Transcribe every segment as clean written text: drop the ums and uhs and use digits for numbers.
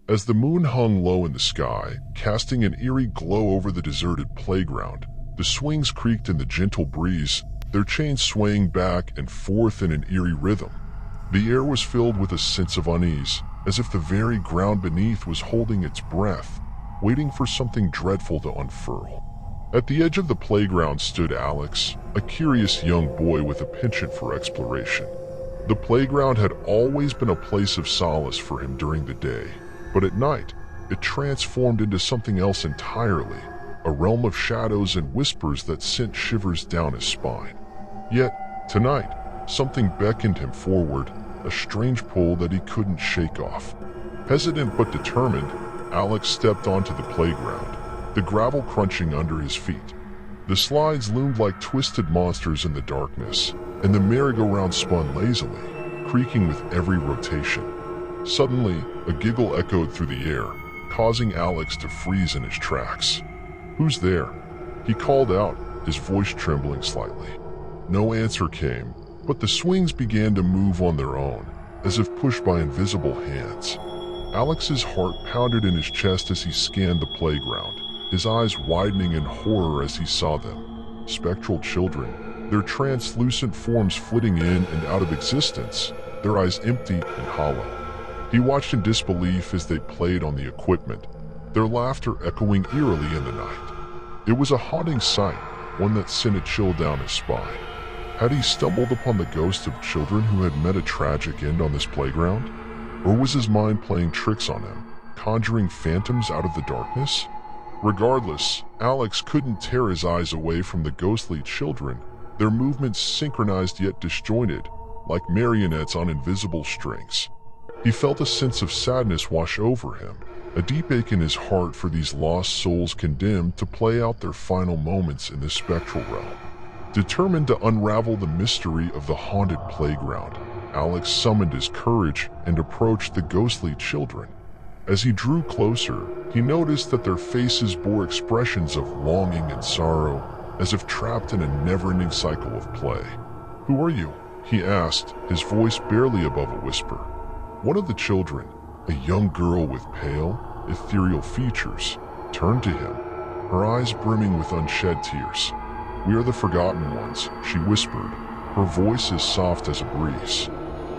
As the moon hung low in the sky, casting an eerie glow over the deserted playground, the swings creaked in the gentle breeze, their chains swaying back and forth in an eerie rhythm. The air was filled with a sense of unease, as if the very ground beneath was holding its breath, waiting for something dreadful to unfurl. At the edge of the playground stood Alex, a curious young boy with a penchant for exploration. The playground had always been a place of solace for him during the day, but at night, it transformed into something else entirely, a realm of shadows and whispers that sent shivers down his spine. Yet, tonight, something beckoned him forward, a strange pull that he couldn't shake off. Hesitant but determined, Alex stepped onto the playground, the gravel crunching under his feet. The slides loomed like twisted monsters in the darkness, and the merry-go-round spun lazily, creaking with every rotation. Suddenly, a giggle echoed through the air, causing Alex to freeze in his tracks. "Who's there?" he called out, his voice trembling slightly. No answer came, but the swings began to move on their own, as if pushed by invisible hands. Alex's heart pounded in his chest as he scanned the playground, his eyes widening in horror as he saw them. Spectral children, their translucent forms flitting in and out of existence, their eyes empty and hollow. He watched in disbelief as they played on the equipment, their laughter echoing eerily in the night. It was a haunting sight, one that sent a chill down his spine. Had he stumbled upon the ghosts of children who had met a tragic end on this playground? Or was his mind playing tricks on him, conjuring phantoms out of the darkness? Regardless, Alex couldn't tear his eyes away from the ghostly children, their movements synchronized yet disjointed, like marionettes on invisible strings. He felt a sense of sadness wash over him, a deep ache in his heart for these lost souls condemned to play out their final moments in the spectral realm. Determined to unravel the mystery of the haunted playground, Alex summoned his courage and approached the ghostly children. As he drew closer, he noticed that their faces bore expressions of longing and sorrow, as if trapped in a never-ending cycle of play. "Who are you?" he asked, his voice barely above a whisper. One of the children, a young girl with pale, ethereal features, turned to him, her eyes brimming with unshed tears. "We are the Forgotten Ones," she whispered, her voice as soft as a breeze.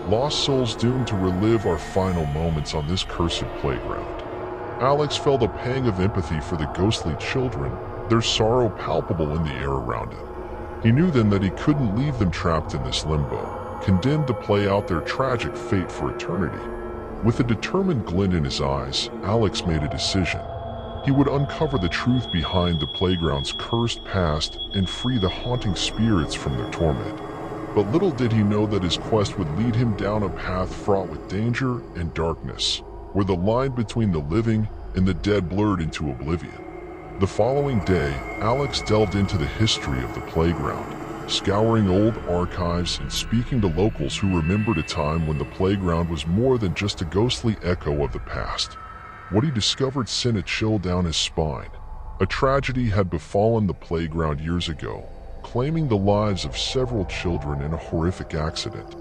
"Lost souls doomed to relive our final moments on this cursed playground." Alex felt a pang of empathy for the ghostly children, their sorrow palpable in the air around him. He knew then that he couldn't leave them trapped in this limbo, condemned to play out their tragic fate for eternity. With a determined glint in his eyes, Alex made a decision. He would uncover the truth behind the playground's cursed past and free the haunting spirits from their torment. But little did he know that his quest would lead him down a path fraught with danger and darkness, where the line between the living and the dead blurred into oblivion. The following day, Alex delved into the history of the playground, scouring old archives and speaking to locals who remembered a time when the playground was more than just a ghostly echo of the past. What he discovered sent a chill down his spine. A tragedy had befallen the playground years ago, claiming the lives of several children in a horrific accident.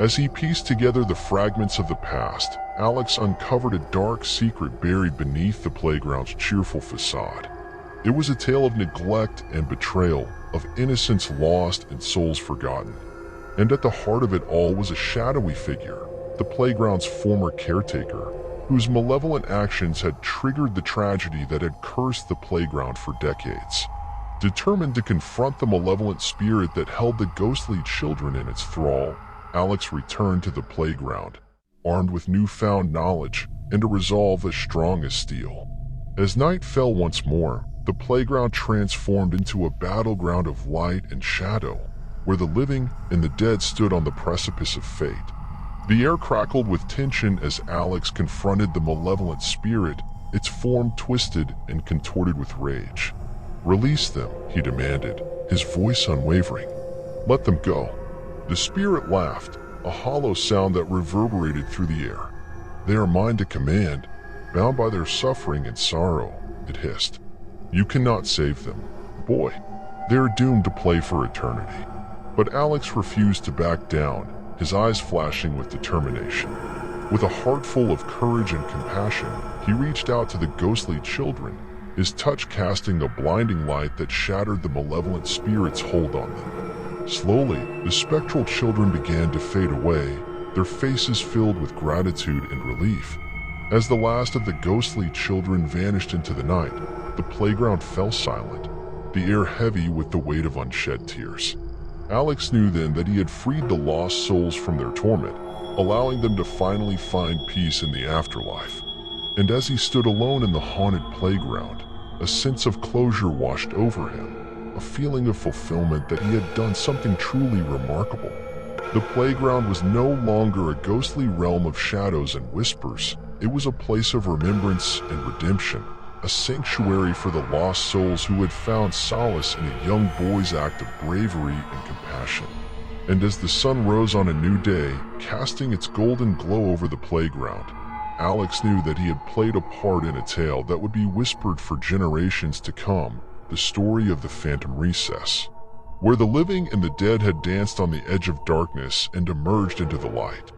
As he pieced together the fragments of the past, Alex uncovered a dark secret buried beneath the playground's cheerful facade. It was a tale of neglect and betrayal, of innocence lost and souls forgotten. And at the heart of it all was a shadowy figure, the playground's former caretaker, whose malevolent actions had triggered the tragedy that had cursed the playground for decades. Determined to confront the malevolent spirit that held the ghostly children in its thrall, Alex returned to the playground, armed with newfound knowledge and a resolve as strong as steel. As night fell once more, the playground transformed into a battleground of light and shadow, where the living and the dead stood on the precipice of fate. The air crackled with tension as Alex confronted the malevolent spirit, its form twisted and contorted with rage. "Release them," he demanded, his voice unwavering. "Let them go." The spirit laughed, a hollow sound that reverberated through the air. "They are mine to command, bound by their suffering and sorrow," it hissed. "You cannot save them, boy. They are doomed to play for eternity." But Alex refused to back down, his eyes flashing with determination. With a heart full of courage and compassion, he reached out to the ghostly children, his touch casting a blinding light that shattered the malevolent spirit's hold on them. Slowly, the spectral children began to fade away, their faces filled with gratitude and relief. As the last of the ghostly children vanished into the night, the playground fell silent, the air heavy with the weight of unshed tears. Alex knew then that he had freed the lost souls from their torment, allowing them to finally find peace in the afterlife. And as he stood alone in the haunted playground, a sense of closure washed over him, a feeling of fulfillment that he had done something truly remarkable. The playground was no longer a ghostly realm of shadows and whispers. It was a place of remembrance and redemption, a sanctuary for the lost souls who had found solace in a young boy's act of bravery and compassion. And as the sun rose on a new day, casting its golden glow over the playground, Alex knew that he had played a part in a tale that would be whispered for generations to come, the story of the Phantom Recess, where the living and the dead had danced on the edge of darkness and emerged into the light.